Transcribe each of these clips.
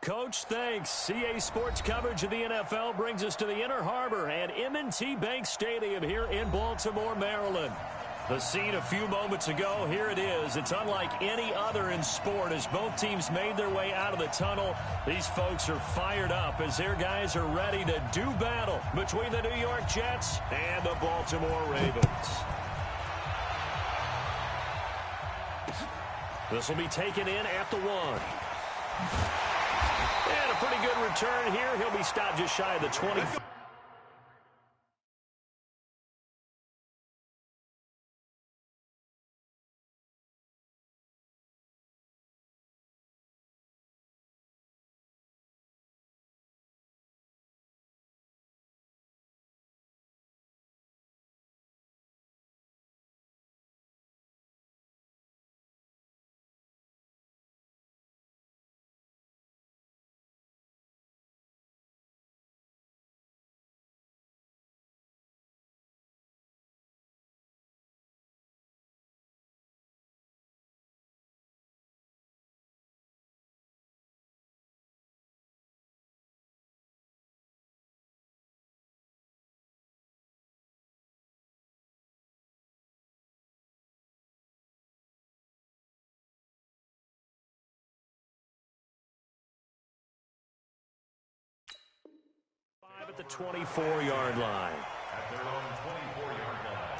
Coach, thanks. CA Sports coverage of the NFL brings us to the Inner Harbor at M&T Bank Stadium here in Baltimore, Maryland. The scene a few moments ago, here it is. It's unlike any other in sport as both teams made their way out of the tunnel. These folks are fired up as their guys are ready to do battle between the New York Jets and the Baltimore Ravens. This will be taken in at the 1. And a pretty good return here. He'll be stopped just shy of the 20. 5 at the 24-yard line. At their own 24-yard line.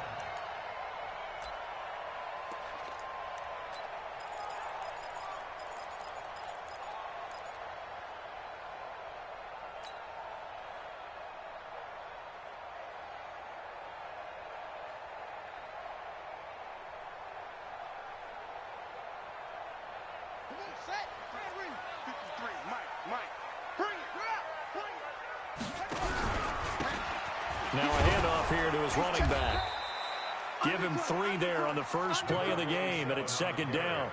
Come on, set. 53, Mike. Bring it. Now a handoff here to his running back. Give him 3 there on the first play of the game, and it's 2nd down.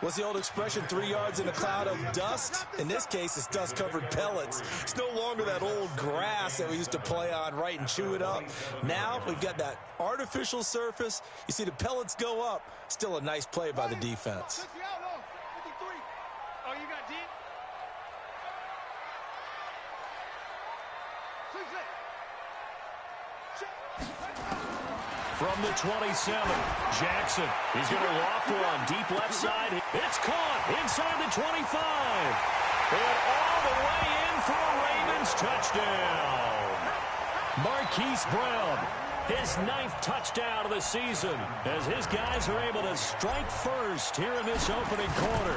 What's the old expression, 3 yards in a cloud of dust? In this case, it's dust-covered pellets. It's no longer that old grass that we used to play on, right, and chew it up. Now we've got that artificial surface. You see the pellets go up. Still a nice play by the defense. Oh, you got deep? From the 27, Jackson. He's going to loft one deep left side. It's caught inside the 25. And all the way in for a Ravens touchdown. Marquise Brown, his 9th touchdown of the season as his guys are able to strike first here in this opening quarter.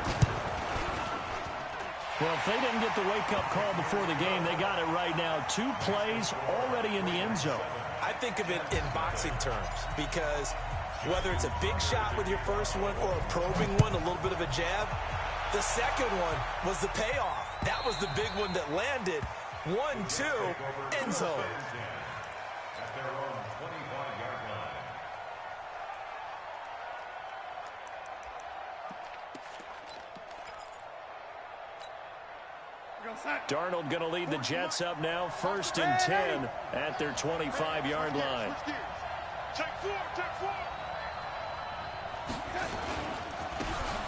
Well, if they didn't get the wake-up call before the game, they got it right now. 2 plays already in the end zone. I think of it in boxing terms because whether it's a big shot with your first one or a probing one, a little bit of a jab, the second one was the payoff. That was the big one that landed. 1-2, end zone. At their own 25-yard line. Darnold going to lead the Jets up now, 1st and 10 at their 25-yard line.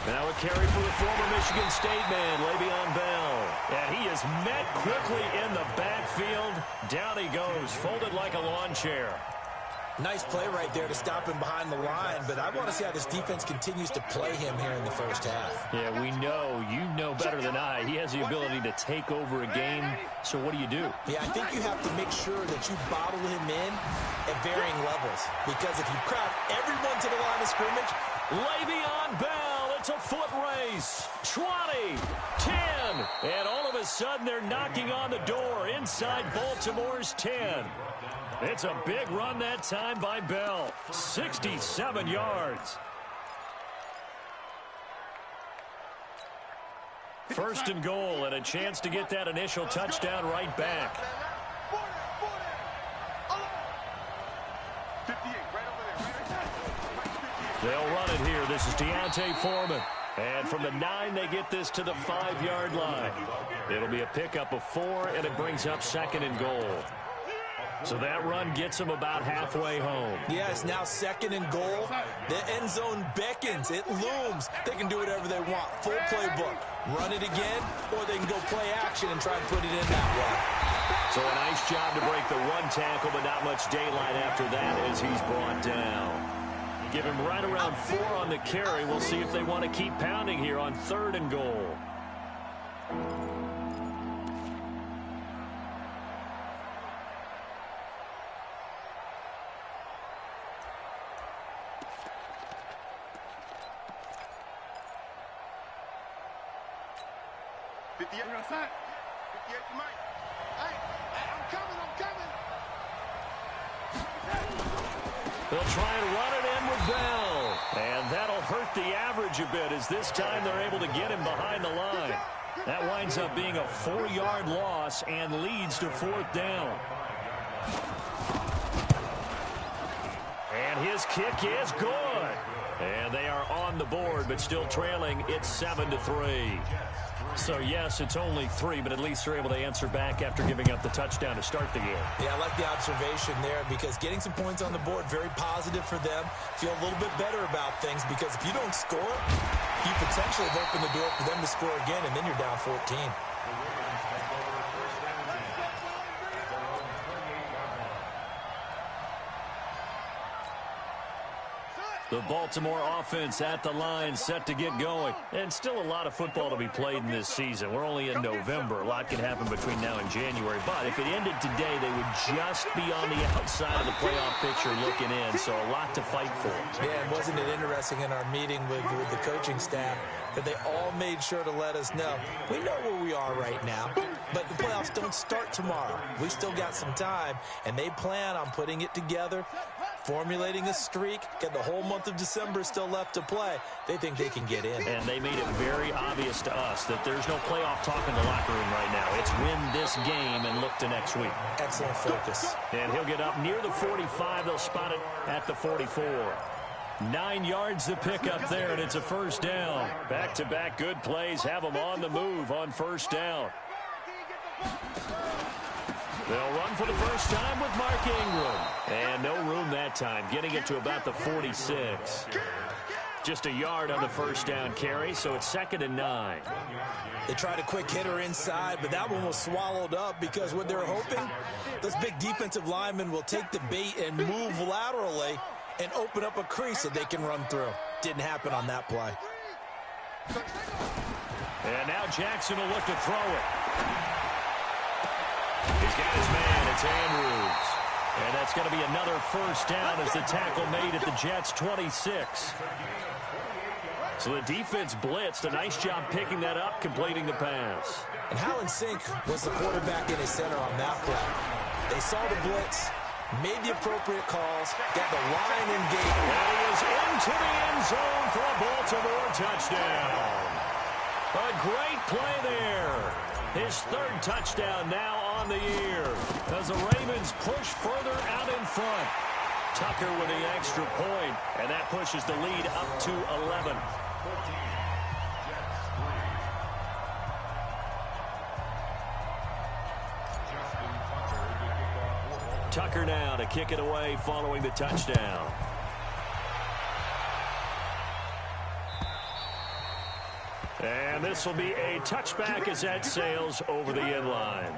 Now a carry for the former Michigan State man, Le'Veon Bell. And he is met quickly in the backfield. Down he goes, folded like a lawn chair. Nice play right there to stop him behind the line, but I want to see how this defense continues to play him here in the first half. Yeah, we know, you know better than I. He has the ability to take over a game, so what do you do? Yeah, I think you have to make sure that you bottle him in at varying levels, because if you crowd everyone to the line of scrimmage, Le'Veon Bell, it's a foot race. 20, 10, and all of a sudden they're knocking on the door inside Baltimore's 10. It's a big run that time by Bell. 67 yards. 1st and goal, and a chance to get that initial touchdown right back. They'll run it here. This is D'Onta Foreman. And from the 9, they get this to the 5-yard line. It'll be a pickup of 4, and it brings up 2nd and goal. So that run gets them about halfway home. Yeah, it's now 2nd and goal. The end zone beckons. It looms. They can do whatever they want. Full playbook. Run it again, or they can go play action and try and put it in that way. So a nice job to break the one tackle, but not much daylight after that as he's brought down. Give him right around 4 on the carry. We'll see if they want to keep pounding here on 3rd and goal. They'll try and run it in with Bell. And that'll hurt the average a bit as this time they're able to get him behind the line. That winds up being a 4-yard loss and leads to 4th down. And his kick is good. And they are on the board, but still trailing. It's 7-3. So, yes, it's only 3, but at least they're able to answer back after giving up the touchdown to start the game. Yeah, I like the observation there because getting some points on the board, very positive for them. Feel a little bit better about things because if you don't score, you potentially have opened the door for them to score again, and then you're down 14. The Baltimore offense at the line, set to get going. And still a lot of football to be played in this season. We're only in November. A lot can happen between now and January. But if it ended today, they would just be on the outside of the playoff picture looking in. So a lot to fight for. Yeah, and wasn't it interesting in our meeting with the coaching staff that they all made sure to let us know, we know where we are right now, but the playoffs don't start tomorrow. We still got some time, and they plan on putting it together, formulating a streak, get the whole month of December still left to play. They think they can get in. And they made it very obvious to us that there's no playoff talk in the locker room right now. It's win this game and look to next week. Excellent focus. And he'll get up near the 45. They'll spot it at the 44. 9 yards to pick up there, and it's a 1st down. Back-to-back good plays have them on the move on 1st down. They'll run for the first time with Mark Ingram. And no room that time, getting it to about the 46. Just a yard on the 1st down carry, so it's 2nd and 9. They tried a quick hitter inside, but that one was swallowed up because what they're hoping, those big defensive linemen will take the bait and move laterally and open up a crease that they can run through. Didn't happen on that play. And now Jackson will look to throw it. He's got his man. It's Andrews. And that's going to be another 1st down as the tackle made at the Jets' 26. So the defense blitzed. A nice job picking that up, completing the pass. And how in sync was the quarterback and his center on that play? They saw the blitz, made the appropriate calls, got the line engaged. And he is into the end zone for a Baltimore touchdown. A great play there. His 3rd touchdown now on the year as the Ravens push further out in front. Tucker with the extra point, and that pushes the lead up to 11. Tucker now to kick it away following the touchdown. And this will be a touchback as that sails over the end line.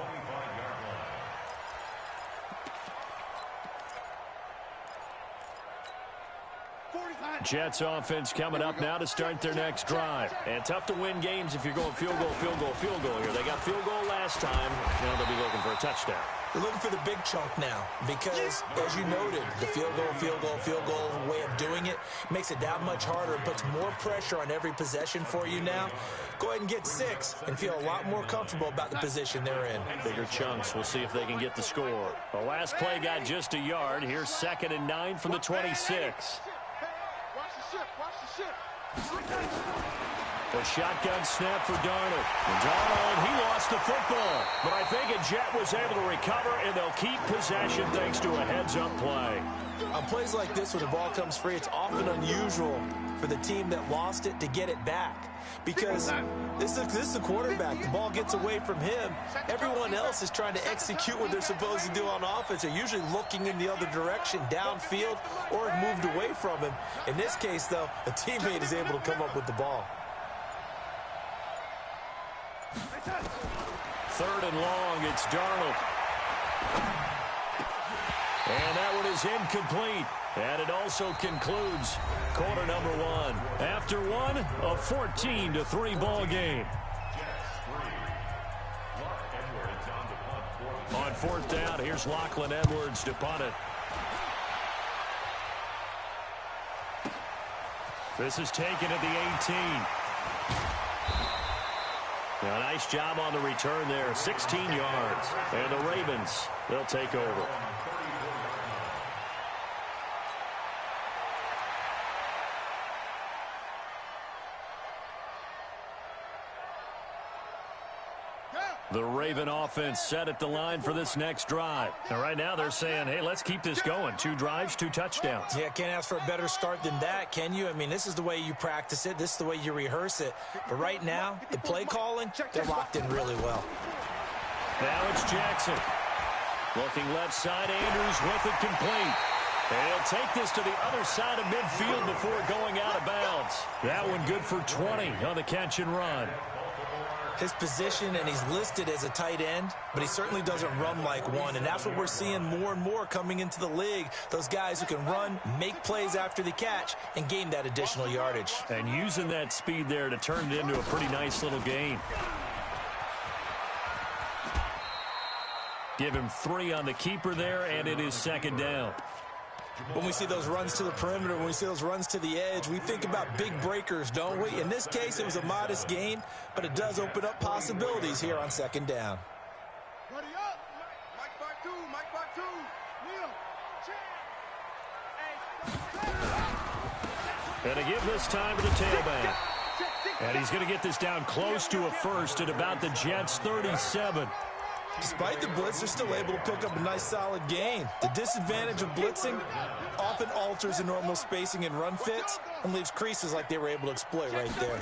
Jets offense coming up now to start their next drive. And tough to win games if you're going field goal, field goal, field goal here. They got field goal last time. Now they'll be looking for a touchdown. They're looking for the big chunk now because, as you noted, the field goal way of doing it makes it that much harder and puts more pressure on every possession for you now. Go ahead and get 6 and feel a lot more comfortable about the position they're in. Bigger chunks. We'll see if they can get the score. The last play got just a yard. Here's 2nd and 9 from the 26. A shotgun snap for Darnold. And Darnold, he lost the football. But I think a Jet was able to recover, and they'll keep possession thanks to a heads-up play. On plays like this, when the ball comes free, it's often unusual for the team that lost it to get it back. Because this is a quarterback. The ball gets away from him. Everyone else is trying to execute what they're supposed to do on offense. They're usually looking in the other direction, downfield, or moved away from him. In this case, though, a teammate is able to come up with the ball. 3rd and long, it's Darnold. And that one is incomplete. And it also concludes quarter number 1. After one, a 14-3 ball game. On 4th down, here's Lachlan Edwards to punt it. This is taken at the 18. A nice job on the return there, 16 yards. And the Ravens, they'll take over. The Raven offense set at the line for this next drive. And right now they're saying, hey, let's keep this going. 2 drives, 2 touchdowns. Yeah, can't ask for a better start than that, can you? I mean, this is the way you practice it. This is the way you rehearse it. But right now, the play calling, they're locked in really well. Now it's Jackson. Looking left side, Andrews with it complete. And he'll take this to the other side of midfield before going out of bounds. That one good for 20 on the catch and run. His position, and he's listed as a tight end, but he certainly doesn't run like one, and that's what we're seeing more and more coming into the league. Those guys who can run, make plays after the catch, and gain that additional yardage. And using that speed there to turn it into a pretty nice little gain. Give him 3 on the keeper there, and it is 2nd down. When we see those runs to the perimeter, when we see those runs to the edge, we think about big breakers, don't we? In this case, it was a modest gain, but it does open up possibilities here on 2nd down. Ready up. Mike by 2. Mike by 2. Neil. And to give this time to the tailback. And he's going to get this down close to a first at about the Jets' 37. Despite the blitz, they're still able to pick up a nice solid gain. The disadvantage of blitzing often alters the normal spacing and run fits and leaves creases like they were able to exploit right there.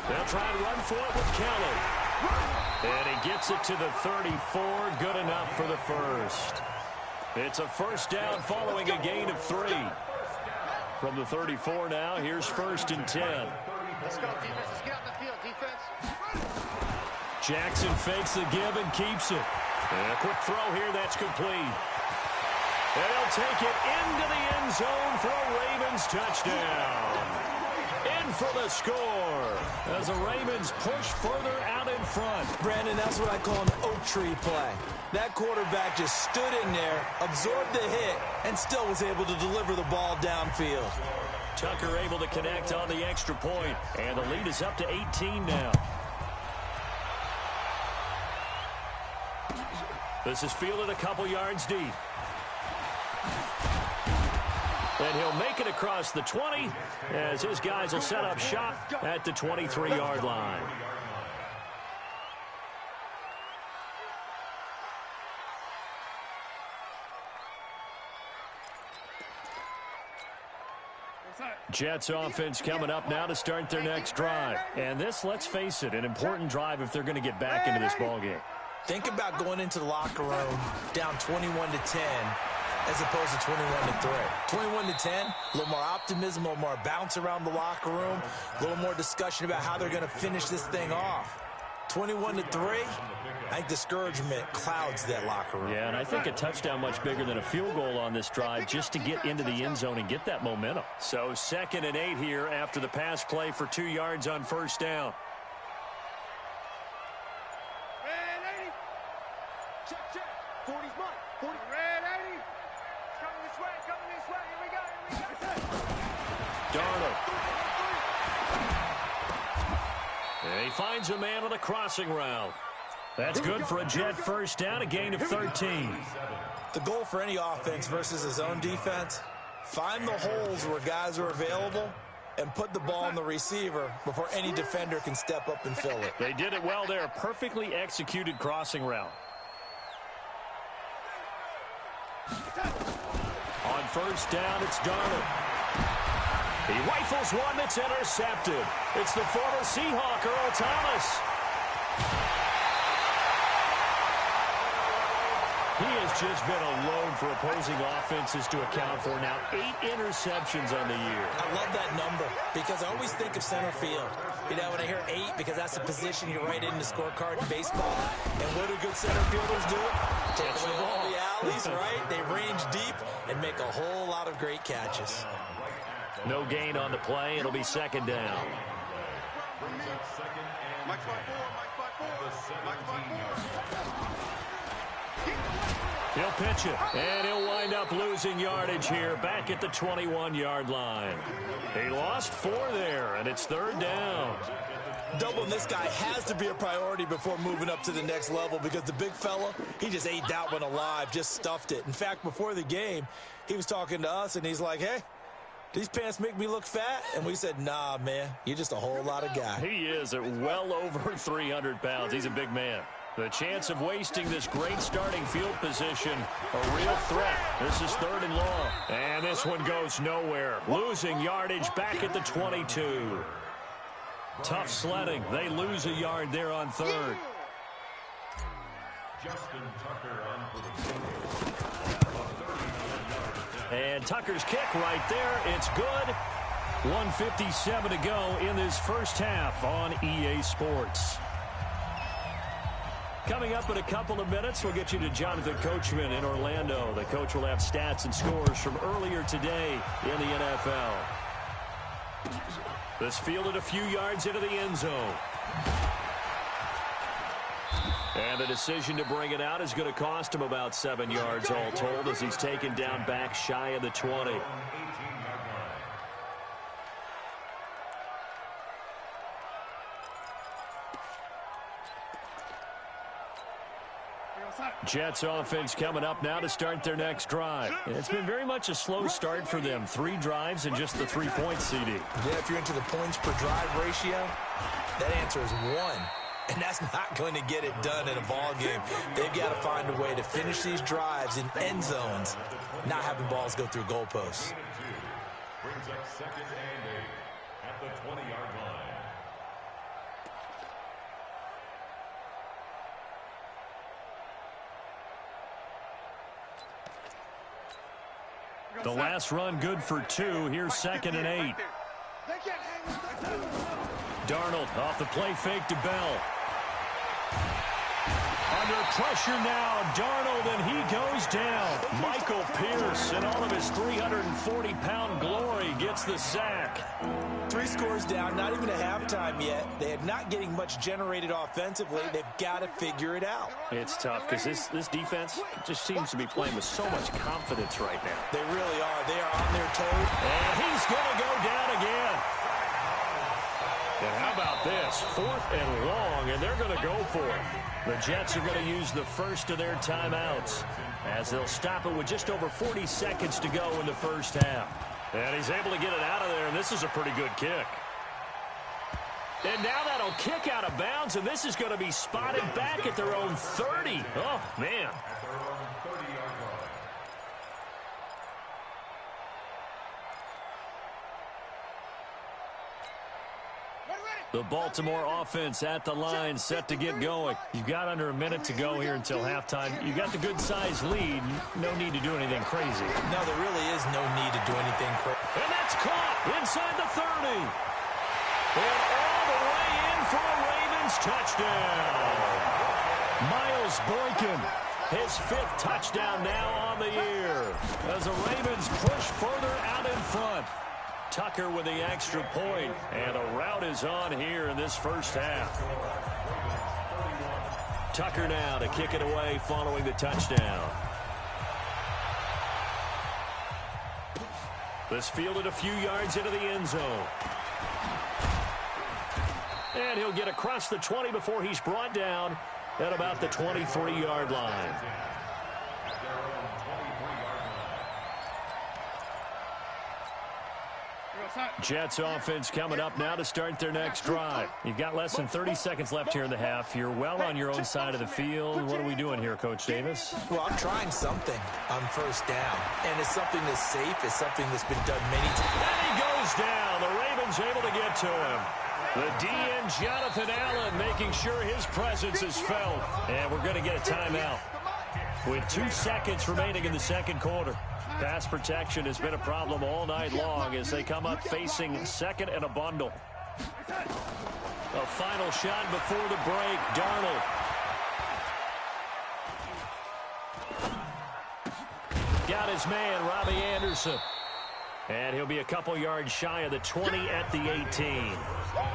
They'll try and run for it with Kelly. And he gets it to the 34. Good enough for the first. It's a first down following a gain of 3. From the 34 now, here's 1st and 10. Let's go, defense. Let's get on the field, defense. Jackson fakes the give and keeps it. And a quick throw here, that's complete. And he'll take it into the end zone for a Ravens touchdown. In for the score as the Ravens push further out in front. Brandon, that's what I call an oak tree play. That quarterback just stood in there, absorbed the hit, and still was able to deliver the ball downfield. Tucker able to connect on the extra point, and the lead is up to 18 now. This is fielded a couple yards deep. And he'll make it across the 20 as his guys will set up shop at the 23-yard line. Jets offense coming up now to start their next drive. And this, let's face it, an important drive if they're going to get back into this ballgame. Think about going into the locker room down 21-10 as opposed to 21-3. 21-10, a little more optimism, a little more bounce around the locker room, a little more discussion about how they're going to finish this thing off. 21-3, I think discouragement clouds that locker room. Yeah, and I think a touchdown much bigger than a field goal on this drive just to get into the end zone and get that momentum. So 2nd and 8 here after the pass play for 2 yards on first down. Finds a man on a crossing route. That's good for a Jet first down, a gain of 13. The goal for any offense versus his own defense, find the holes where guys are available and put the ball on the receiver before any defender can step up and fill it. They did it well there. Perfectly executed crossing route. On first down, it's Darnold. He rifles one that's intercepted. It's the former Seahawk, Earl Thomas. He has just been alone for opposing offenses to account for now 8 interceptions on the year. I love that number because I always think of center field. You know, when I hear 8, because that's the position you write in the scorecard in baseball. And what do good center fielders do? Take away all the alleys, right? They range deep and make a whole lot of great catches. No gain on the play. It'll be second down. Mike 5-4, Mike 5-4. He'll pitch it, and he'll wind up losing yardage here back at the 21-yard line. He lost 4 there, and it's third down. Doubling this guy has to be a priority before moving up to the next level because the big fella, he just ate that one alive, just stuffed it. In fact, before the game, he was talking to us, and he's like, hey, these pants make me look fat? And we said, nah, man, you're just a whole lot of guy. He is at well over 300 pounds. He's a big man. The chance of wasting this great starting field position, a real threat. This is third and long. And this one goes nowhere. Losing yardage back at the 22. Tough sledding. They lose a yard there on third. Justin Tucker on for the And Tucker's kick right there. It's good. 1:57 to go in this first half on EA Sports. Coming up in a couple of minutes, we'll get you to Jonathan Coachman in Orlando. The coach will have stats and scores from earlier today in the NFL. This fielded a few yards into the end zone. And the decision to bring it out is going to cost him about 7 yards all told as he's taken down back shy of the 20. Jets offense coming up now to start their next drive. It's been very much a slow start for them. 3 drives and just the 3-point CD. Yeah, if you're into the points per drive ratio, that answer is 1. And that's not going to get it done in a ball game. They've got to find a way to finish these drives in end zones, not having balls go through goalposts. brings up second and 8 at the 20-yard line. The last run good for 2. Here's second and 8. Darnold off the play fake to Bell. Under pressure now, Darnold, and he goes down. Michael Pierce, in all of his 340-pound glory, gets the sack. 3 scores down, not even at halftime yet. They are not getting much generated offensively. They've got to figure it out. It's tough because this defense just seems to be playing with so much confidence right now. They really are. They are on their toes. And he's going to go down again. And how about this? 4th and long, and they're going to go for it. The Jets are going to use the first of their timeouts as they'll stop it with just over 40 seconds to go in the first half. And he's able to get it out of there, and this is a pretty good kick. And now that'll kick out of bounds, and this is going to be spotted back at their own 30. Oh, man. The Baltimore offense at the line, set to get going. You've got under a minute to go here until halftime. You got the good-sized lead. No need to do anything crazy. No, there really is no need to do anything crazy. And that's caught inside the 30. And all the way in for a Ravens touchdown. Miles Boykin, his 5th touchdown now on the year as the Ravens push further out in front. Tucker with the extra point, and a rout is on here in this first half. Tucker now to kick it away following the touchdown. This fielded a few yards into the end zone. And he'll get across the 20 before he's brought down at about the 23-yard line. Jets offense coming up now to start their next drive. You've got less than 30 seconds left here in the half. You're well on your own side of the field. What are we doing here, Coach Davis? Well, I'm trying something on first down, and it's something that's safe. It's something that's been done many times. And he goes down. The Ravens able to get to him. The DN, Jonathan Allen, making sure his presence is felt. And we're going to get a timeout with 2 seconds remaining in the second quarter. Pass protection has been a problem all night long as they come up facing second and a bundle. A final shot before the break. Darnold. Got his man, Robbie Anderson. And he'll be a couple yards shy of the 20 at the 18.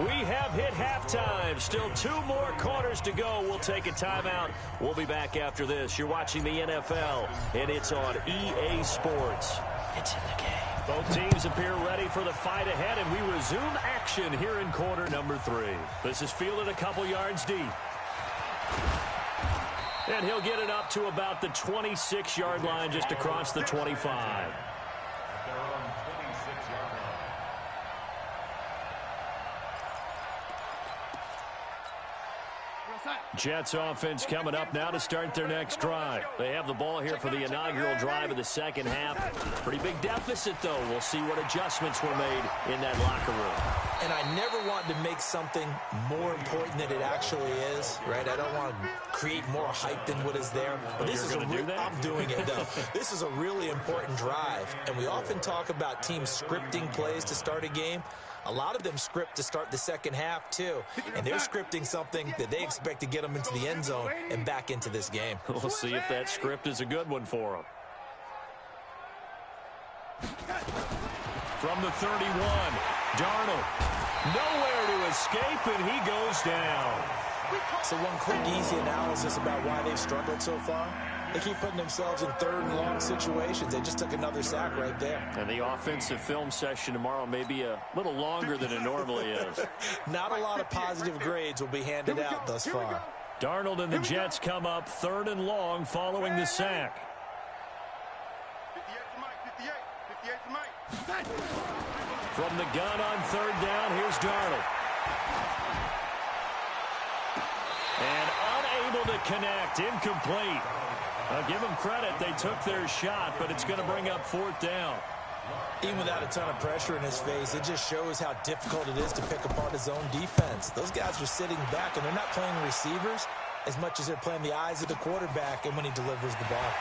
We have hit halftime. Still 2 more quarters to go. We'll take a timeout. We'll be back after this. You're watching the NFL, and it's on EA Sports. It's in the game. Both teams appear ready for the fight ahead, and we resume action here in quarter number 3. This is fielded a couple yards deep. And he'll get it up to about the 26-yard line just across the 25. Jets offense coming up now to start their next drive. They have the ball here for the inaugural drive of the second half. Pretty big deficit, though. We'll see what adjustments were made in that locker room. And I never want to make something more important than it actually is, right? I don't want to create more hype than what is there. But this is I'm doing it, though. This is a really important drive. And we often talk about teams scripting plays to start a game. A lot of them script to start the second half, too. And they're scripting something that they expect to get them into the end zone and back into this game. We'll see if that script is a good one for them. From the 31, Darnold. Nowhere to escape, and he goes down. So one quick, easy analysis about why they've struggled so far. They keep putting themselves in third and long situations. They just took another sack right there. And the offensive film session tomorrow may be a little longer than it normally is. Not a lot of positive grades will be handed out thus far. Darnold and the Jets come up third and long following the sack. 58 to Mike. From the gun on third down, here's Darnold. And unable to connect, incomplete. I'll give them credit. They took their shot, but it's going to bring up fourth down. Even without a ton of pressure in his face, it just shows how difficult it is to pick apart his own defense. Those guys are sitting back, and they're not playing receivers as much as they're playing the eyes of the quarterback and when he delivers the ball.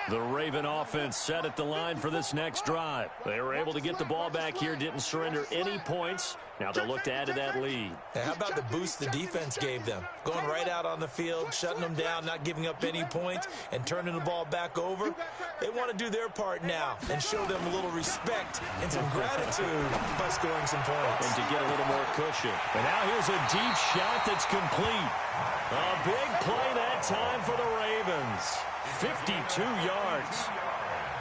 The Raven offense set at the line for this next drive. They were able to get the ball back here, didn't surrender any points. Now they'll look to add to that lead. And how about the boost the defense gave them? Going right out on the field, shutting them down, not giving up any points, and turning the ball back over. They want to do their part now and show them a little respect and some gratitude by scoring some points. And to get a little more cushion. And now here's a deep shot that's complete. A big play that time for the Ravens. 52 yards.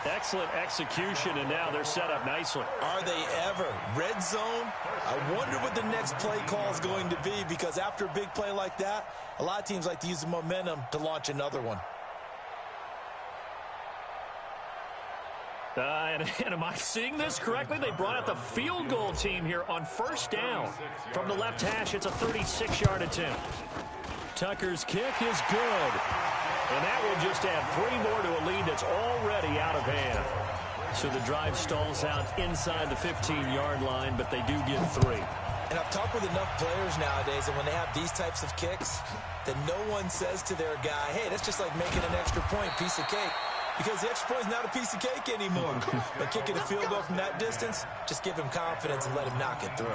Excellent execution, and now they're set up nicely. Are they ever? Red zone? I wonder what the next play call is going to be, because after a big play like that, a lot of teams like to use the momentum to launch another one. And am I seeing this correctly? They brought out the field goal team here on first down. From the left hash, it's a 36-yard attempt. Tucker's kick is good. And that will just add 3 more to a lead that's already out of hand. So the drive stalls out inside the 15-yard line, but they do get 3. And I've talked with enough players nowadays, and when they have these types of kicks, that no one says to their guy, hey, that's just like making an extra point, piece of cake. Because the extra point is not a piece of cake anymore. But kicking a field goal from that distance, just give him confidence and let him knock it through.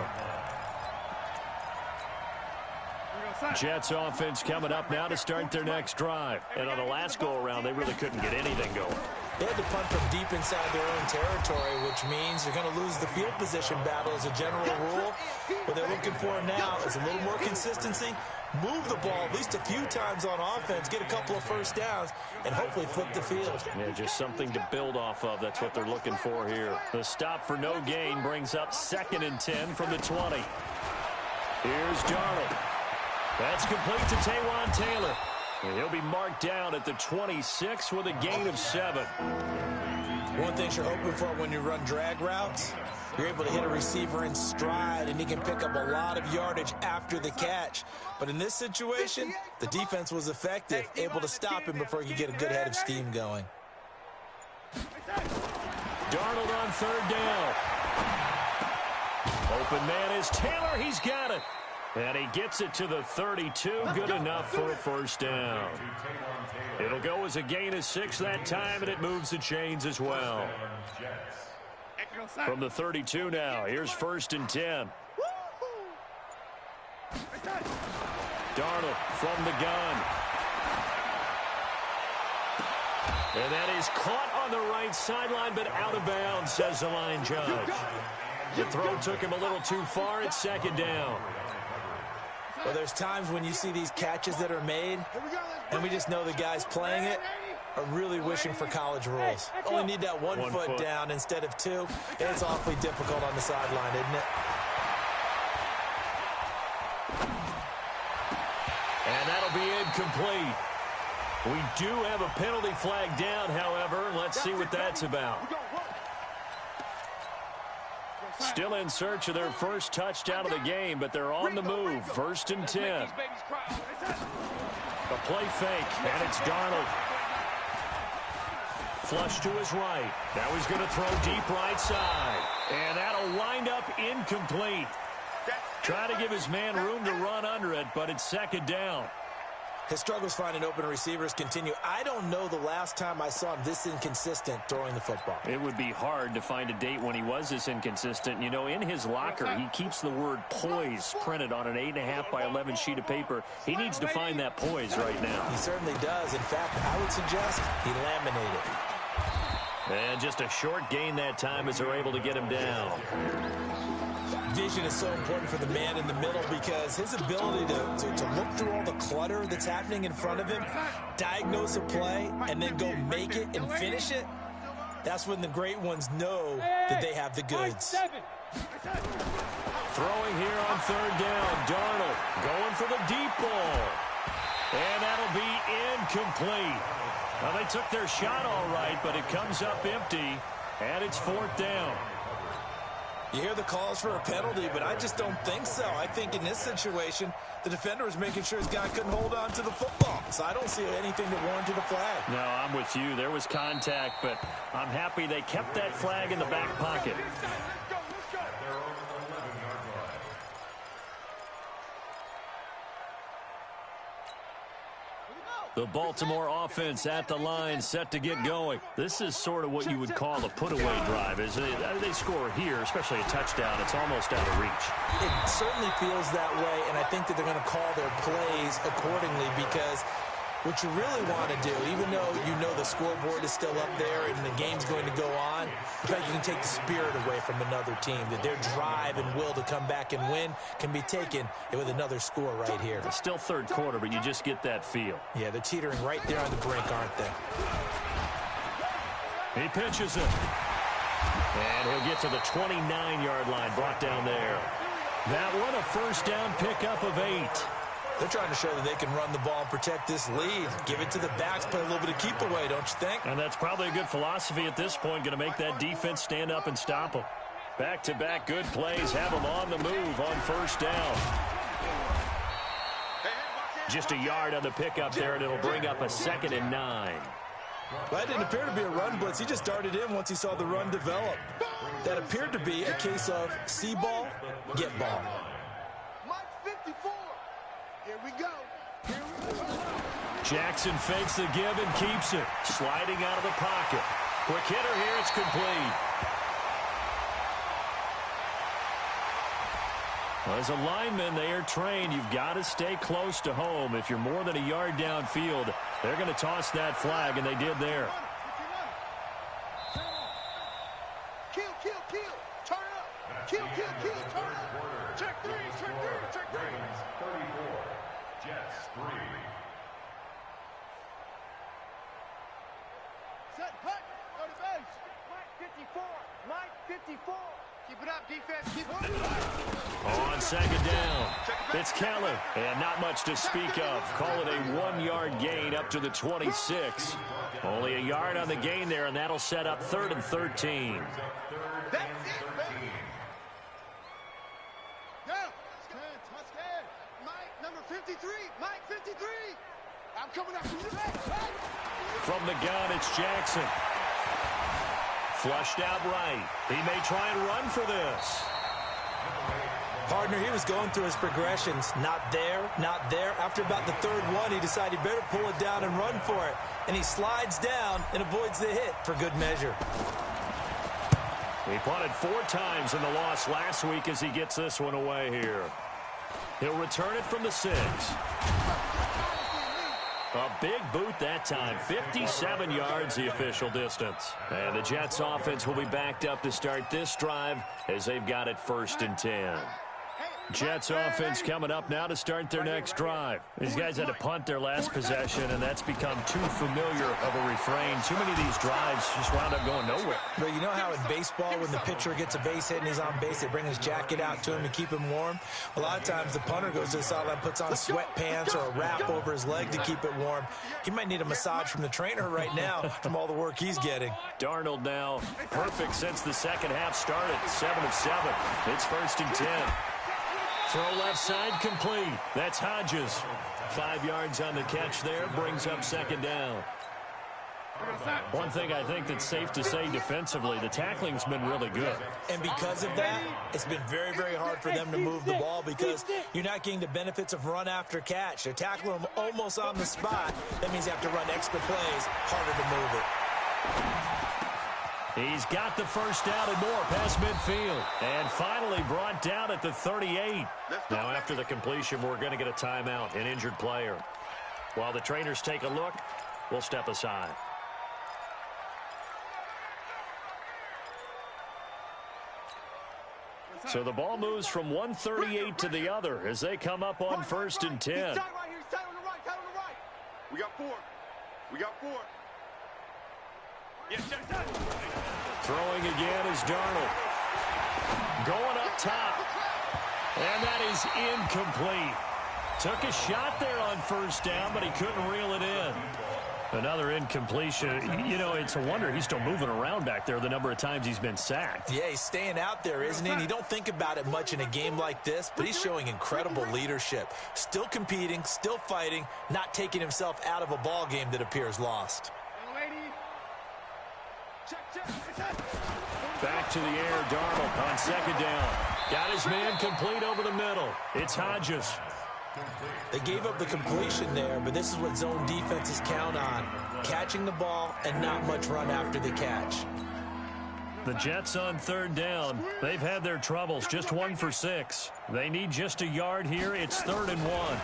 Jets offense coming up now to start their next drive. And on the last go-around, they really couldn't get anything going. They had to punt from deep inside their own territory, which means you're going to lose the field position battle as a general rule. What they're looking for now is a little more consistency, move the ball at least a few times on offense, get a couple of first downs, and hopefully flip the field. Yeah, just something to build off of. That's what they're looking for here. The stop for no gain brings up 2nd and 10 from the 20. Here's Darnold. That's complete to Taywan Taylor. And he'll be marked down at the 26 with a gain of 7. One thing you're hoping for when you run drag routes, you're able to hit a receiver in stride, and he can pick up a lot of yardage after the catch. But in this situation, the defense was effective, able to stop him before he could get a good head of steam going. Darnold on 3rd down. Open man is Taylor. He's got it. And he gets it to the 32. Good enough for a first down. It'll go as a gain of 6 that time, and it moves the chains as well. From the 32 now, here's 1st and 10. Darnold from the gun. And that is caught on the right sideline, but out of bounds, says the line judge. The throw took him a little too far. It's 2nd down. Well, there's times when you see these catches that are made, and we just know the guys playing it are really wishing for college rules. Only need that one foot down instead of 2. It's awfully difficult on the sideline, isn't it? And that'll be incomplete. We do have a penalty flag down, however. Let's see what that's about. Still in search of their first touchdown of the game, but they're on the move. 1st and 10. A play fake, and it's Darnold. Flush to his right. Now he's going to throw deep right side. And that'll wind up incomplete. Try to give his man room to run under it, but it's 2nd down. His struggles finding open receivers continue. I don't know the last time I saw him this inconsistent throwing the football. It would be hard to find a date when he was this inconsistent. You know, in his locker, he keeps the word poise printed on an 8.5 by 11 sheet of paper. He needs to find that poise right now. He certainly does. In fact, I would suggest he laminated. And just a short gain that time as they're able to get him down. Vision is so important for the man in the middle because his ability to look through all the clutter that's happening in front of him, diagnose a play, and then go make it and finish it, that's when the great ones know that they have the goods. Throwing here on 3rd down, Darnold going for the deep ball. And that'll be incomplete. Well, they took their shot all right, but it comes up empty, and it's 4th down. You hear the calls for a penalty, but I just don't think so. I think in this situation, the defender was making sure his guy couldn't hold on to the football. So I don't see anything that warranted a flag. No, I'm with you. There was contact, but I'm happy they kept that flag in the back pocket. The Baltimore offense at the line, set to get going. This is sort of what you would call a put-away drive. As they score here, especially a touchdown, it's almost out of reach. It certainly feels that way, and I think that they're going to call their plays accordingly because what you really want to do, even though you know the scoreboard is still up there and the game's going to go on, in fact, you can take the spirit away from another team, that their drive and will to come back and win can be taken with another score right here. It's still 3rd quarter, but you just get that feel. Yeah, they're teetering right there on the brink, aren't they? He pitches it. And he'll get to the 29-yard line, brought down there. That one, a first down pickup of 8. They're trying to show that they can run the ball and protect this lead. Give it to the backs, play a little bit of keep away, don't you think? And that's probably a good philosophy at this point, going to make that defense stand up and stop them. Back-to-back good plays have them on the move on 1st down. Just a yard on the pickup there, and it'll bring up a 2nd and 9. Well, that didn't appear to be a run blitz. He just darted in once he saw the run develop. That appeared to be a case of see ball, get ball. Here we go. Jackson fakes the give and keeps it. Sliding out of the pocket. Quick hitter here, it's complete. Well, as a lineman, they are trained. You've got to stay close to home. If you're more than a yard downfield, they're going to toss that flag, and they did there. Keep it up, defense. Keep it up. On second down, it's Keller, and not much to speak of. Call it a 1-yard gain up to the 26. Only a yard on the gain there, and that'll set up 3rd and 13. That's it, baby. Go. Mike, number 53. Mike, 53. I'm coming up from your back. From the gun, it's Jackson. Flushed out right. He may try and run for this. Partner, he was going through his progressions. Not there, not there. After about the 3rd one, he decided he better pull it down and run for it. And he slides down and avoids the hit for good measure. He punted 4 times in the loss last week as he gets this one away here. He'll return it from the 6. A big boot that time. 57 yards the official distance. And the Jets offense will be backed up to start this drive as they've got it 1st and 10. Jets offense coming up now to start their next drive. These guys had to punt their last possession, and that's become too familiar of a refrain. Too many of these drives just wound up going nowhere. But you know how in baseball, when the pitcher gets a base hit and he's on base, they bring his jacket out to him to keep him warm? A lot of times the punter goes to the sideline, puts on sweatpants or a wrap over his leg to keep it warm. He might need a massage from the trainer right now from all the work he's getting. Darnold now perfect since the second half started. 7 of 7. It's 1st and 10. Throw left side complete. That's Hodges. 5 yards on the catch there. Brings up 2nd down. One thing I think that's safe to say defensively, the tackling's been really good. And because of that, it's been very, very hard for them to move the ball because you're not getting the benefits of run after catch. They're tackling them almost on the spot. That means you have to run extra plays, harder to move it. He's got the first down and more past midfield. And finally brought down at the 38. Now after the completion, we're going to get a timeout, an injured player. While the trainers take a look, we'll step aside. So the ball moves from 138 to the other as they come up on 1st and 10. He's tight right here. He's tight on the right. Tight on the right. We got 4. We got 4. Yes, yes, Throwing again is Darnold. Going up top. And that is incomplete. Took a shot there on 1st down, but he couldn't reel it in. Another incompletion. You know, it's a wonder he's still moving around back there the number of times he's been sacked. Yeah, he's staying out there, isn't he? And you don't think about it much in a game like this, but he's showing incredible leadership. Still competing, still fighting, not taking himself out of a ball game that appears lost. Back to the air, Darnold on 2nd down. Got his man complete over the middle. It's Hodges. They gave up the completion there, but this is what zone defenses count on. Catching the ball and not much run after the catch. The Jets on 3rd down. They've had their troubles, just 1 for 6. They need just a yard here. It's 3rd and 1.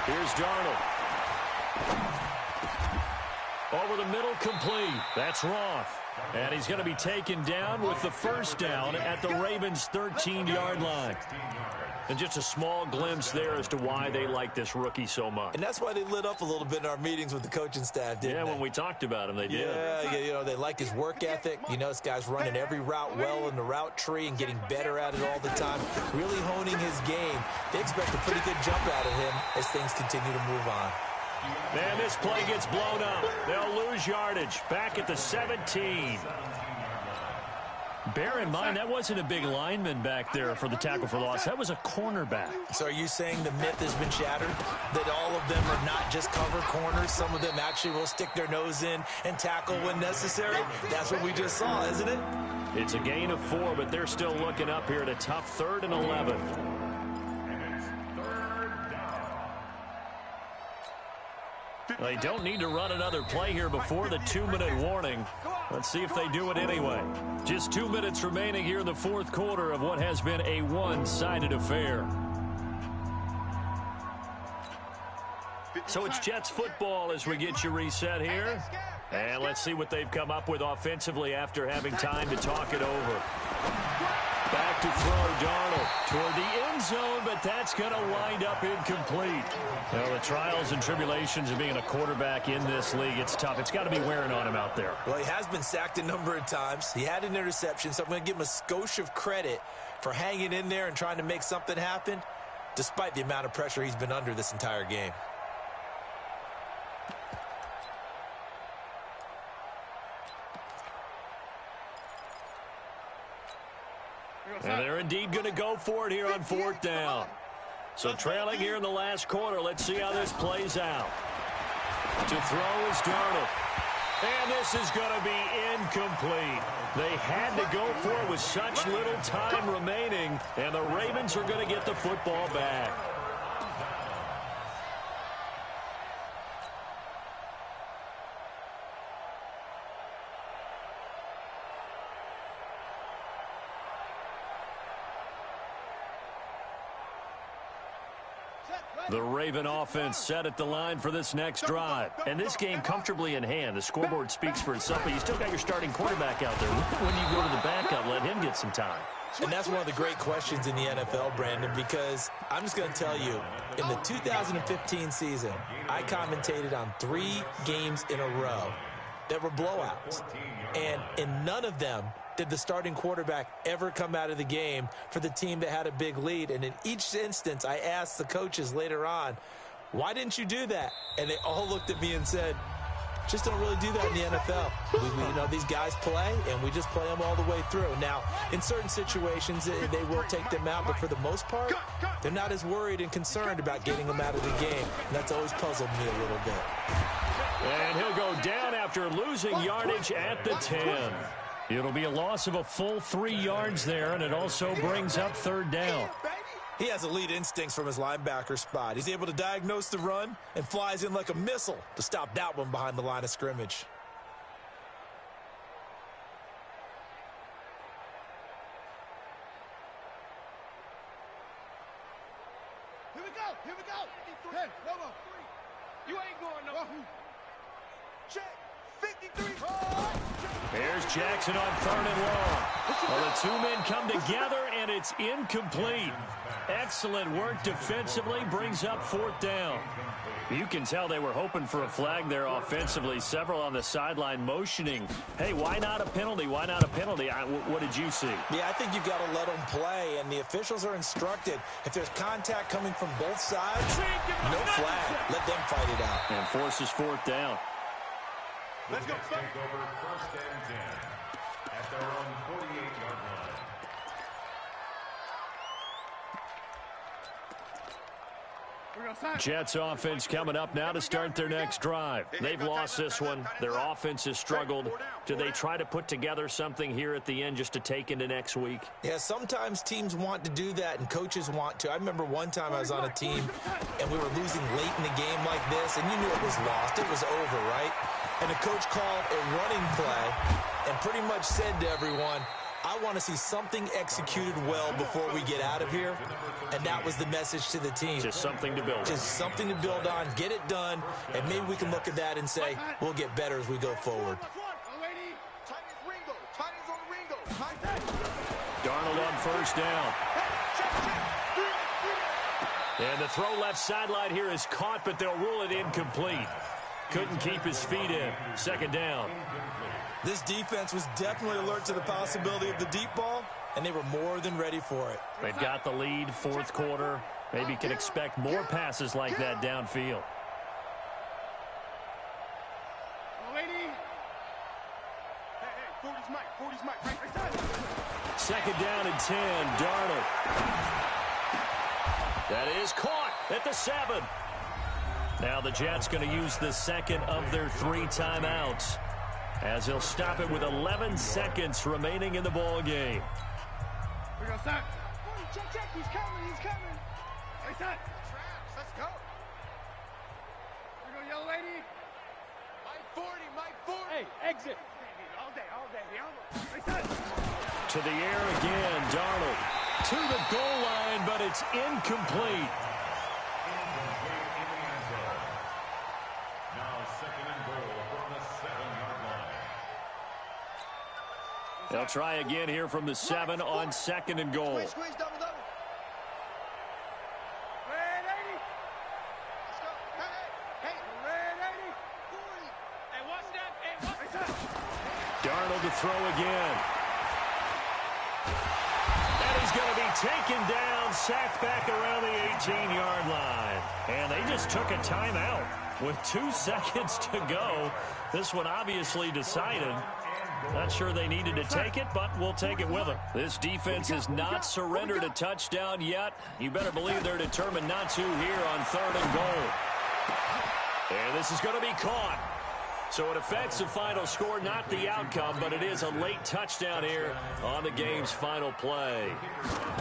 Here's Darnold. Over the middle, complete. That's Roth. And he's going to be taken down with the 1st down at the Ravens' 13-yard line. And just a small glimpse there as to why they like this rookie so much. And that's why they lit up a little bit in our meetings with the coaching staff, didn't they? Yeah, when we talked about him, they did. Yeah, you know, they like his work ethic. You know, this guy's running every route well in the route tree and getting better at it all the time, really honing his game. They expect a pretty good jump out of him as things continue to move on. Man, this play gets blown up. They'll lose yardage. Back at the 17. Bear in mind, that wasn't a big lineman back there for the tackle for loss. That was a cornerback. So are you saying the myth has been shattered? That all of them are not just cover corners? Some of them actually will stick their nose in and tackle when necessary? That's what we just saw, isn't it? It's a gain of 4, but they're still looking up here at a tough 3rd and 11. They don't need to run another play here before the 2-minute warning. Let's see if they do it anyway. Just 2 minutes remaining here in the 4th quarter of what has been a one-sided affair. So it's Jets football as we get you reset here. And let's see what they've come up with offensively after having time to talk it over. Back to throw, Darnold toward the end zone, but that's going to wind up incomplete. Well, the trials and tribulations of being a quarterback in this league, it's tough. It's got to be wearing on him out there. Well, he has been sacked a number of times. He had an interception, so I'm going to give him a skosh of credit for hanging in there and trying to make something happen, despite the amount of pressure he's been under this entire game. And they're indeed going to go for it here on 4th down. So trailing here in the last quarter. Let's see how this plays out. To throw is Darnold. And this is going to be incomplete. They had to go for it with such little time remaining. And the Ravens are going to get the football back. The Raven offense set at the line for this next drive. And this game comfortably in hand. The scoreboard speaks for itself, but you still got your starting quarterback out there. When you go to the backup, let him get some time. And that's one of the great questions in the NFL, Brandon, because I'm just going to tell you, in the 2015 season, I commentated on 3 games in a row that were blowouts. And in none of them did the starting quarterback ever come out of the game for the team that had a big lead. And in each instance, I asked the coaches later on, why didn't you do that? And they all looked at me and said, just don't really do that in the NFL. You know, these guys play, and we just play them all the way through. Now, in certain situations, they will take them out, but for the most part, they're not as worried and concerned about getting them out of the game. And that's always puzzled me a little bit. And he'll go down after losing yardage at the 10. It'll be a loss of a full 3 yards there, and it also brings up 3rd down. He has elite instincts from his linebacker spot. He's able to diagnose the run and flies in like a missile to stop that one behind the line of scrimmage. Here we go. Here we go. Hey, come on. You ain't going no. Check. 53. Here's Jackson on 3rd and long. Well, the 2 men come together, and it's incomplete. Excellent work defensively, brings up 4th down. You can tell they were hoping for a flag there offensively. Several on the sideline motioning, hey, why not a penalty? Why not a penalty? What did you see? Yeah, I think you've got to let them play, and the officials are instructed. If there's contact coming from both sides, no flag. Let them fight it out. And forces 4th down. Let's go. Take over 1st and 10 at their own 48-yard line. Jets offense coming up now to start their next drive. They've lost this one. Their offense has struggled. Do they try to put together something here at the end just to take into next week? Yeah, sometimes teams want to do that and coaches want to. I remember one time I was on a team and we were losing late in the game like this, and you knew it was lost. It was over, right? And the coach called a running play and pretty much said to everyone, I want to see something executed well before we get out of here. And that was the message to the team. Just something to build on. Just something to build on, get it done, and maybe we can look at that and say, we'll get better as we go forward. Darnold on 1st down. And the throw left sideline here is caught, but they'll rule it incomplete. Couldn't keep his feet in. 2nd down. This defense was definitely alert to the possibility of the deep ball, and they were more than ready for it. They've got the lead, 4th quarter. Maybe can expect more passes like that downfield. Hey, 40's Mike, right side. 2nd down and 10, Darnold. That is caught at the 7. Now the Jets going to use the 2nd of their 3 timeouts, as he'll stop it with 11 seconds remaining in the ball game. We're going to sack. Check, he's coming. Hey, set. Let's go. We're going to yell, lady. Mike 40. Hey, exit. All day. Hey, set. To the air again, Darnold. To the goal line, but it's incomplete. Now 2nd and goal from the 7-yard line. They'll try again here from the 7 on 2nd and goal. Squeeze, double. Darnold to throw again. And he's going to be taken down, sacked back around the 18-yard line. And they just took a timeout with 2 seconds to go. This one obviously decided. Not sure they needed to take it, but we'll take it with them. This defense has not surrendered a touchdown yet. You better believe they're determined not to here on 3rd and goal. And this is going to be caught. So it affects the final score, not the outcome, but it is a late touchdown here on the game's final play.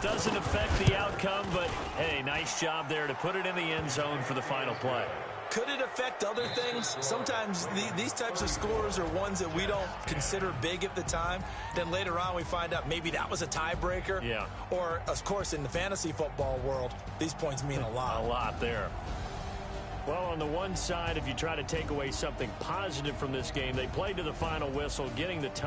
Doesn't affect the outcome, but, hey, nice job there to put it in the end zone for the final play. Could it affect other things? Sometimes these types of scores are ones that we don't consider big at the time. Then later on we find out maybe that was a tiebreaker. Yeah. Or, of course, in the fantasy football world, these points mean a lot. A lot there. Well, on the one side, if you try to take away something positive from this game, they played to the final whistle, getting the touchdown.